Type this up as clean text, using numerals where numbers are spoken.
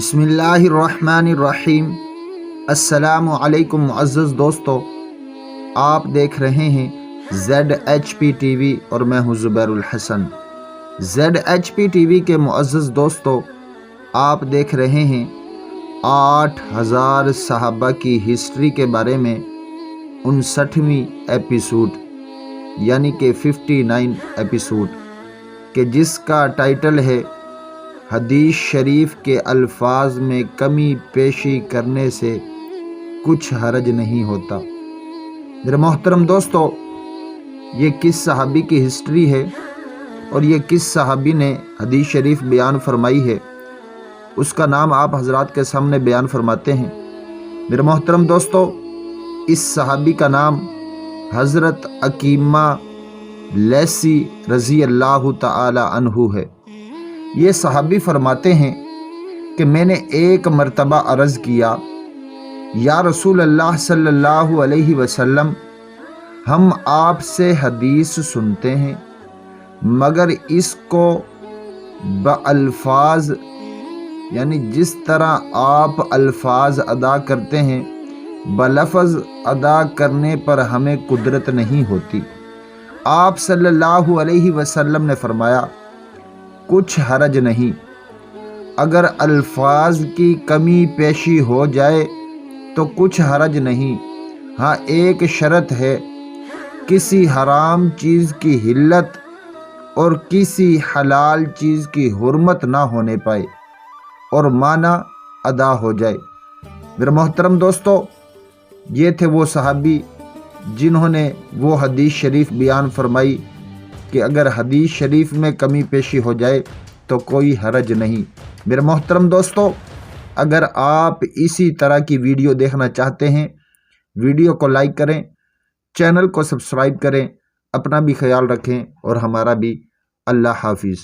बिस्मिल्लाहिर्रहमानिर्रहीम। अस्सलामु अलैकुम मुअज़्ज़ज़ दोस्तों, आप देख रहे हैं ZHP टीवी और मैं हूं ज़ुबैरुल हसन। ZHP टीवी के मुअज़्ज़ज़ दोस्तों, आप देख रहे हैं 8000 सहाबा की हिस्ट्री के बारे में 59वीं एपिसोड यानी कि 59 एपिसोड के जिसका टाइटल है हदीस शरीफ के अल्फाज में कमी पेशी करने से कुछ हरज नहीं होता। मेरे मोहतरम दोस्तों, ये किस सहाबी की हिस्ट्री है और ये किस सहाबी ने हदीस शरीफ बयान फरमाई है, उसका नाम आप हजरात के सामने बयान फरमाते हैं। मेरे मोहतरम दोस्तों, इस सहाबी का नाम हज़रत अकीमा लैसी रज़ी अल्लाह ताला अन्हु है। ये सहाबी फरमाते हैं कि मैंने एक मरतबा अर्ज़ किया, या रसूल अल्लाह सल्लल्लाहु अलैहि वसल्लम, हम आपसे हदीस सुनते हैं मगर इसको बअल्फाज यानी जिस तरह आप अल्फाज अदा करते हैं बलफ़ज़ अदा करने पर हमें कुदरत नहीं होती। आप सल्लल्लाहु अलैहि वसल्लम ने फरमाया, कुछ हरज नहीं, अगर अल्फाज की कमी पेशी हो जाए तो कुछ हरज नहीं। हाँ, एक शर्त है, किसी हराम चीज़ की हिल्लत और किसी हलाल चीज़ की हुर्मत ना होने पाए और माना अदा हो जाए। मेरे मोहतरम दोस्तों, ये थे वो सहाबी जिन्होंने वो हदीस शरीफ बयान फरमाई कि अगर हदीस शरीफ में कमी पेशी हो जाए तो कोई हरज नहीं। मेरे मोहतरम दोस्तों, अगर आप इसी तरह की वीडियो देखना चाहते हैं, वीडियो को लाइक करें, चैनल को सब्सक्राइब करें, अपना भी ख्याल रखें और हमारा भी। अल्लाह हाफिज़।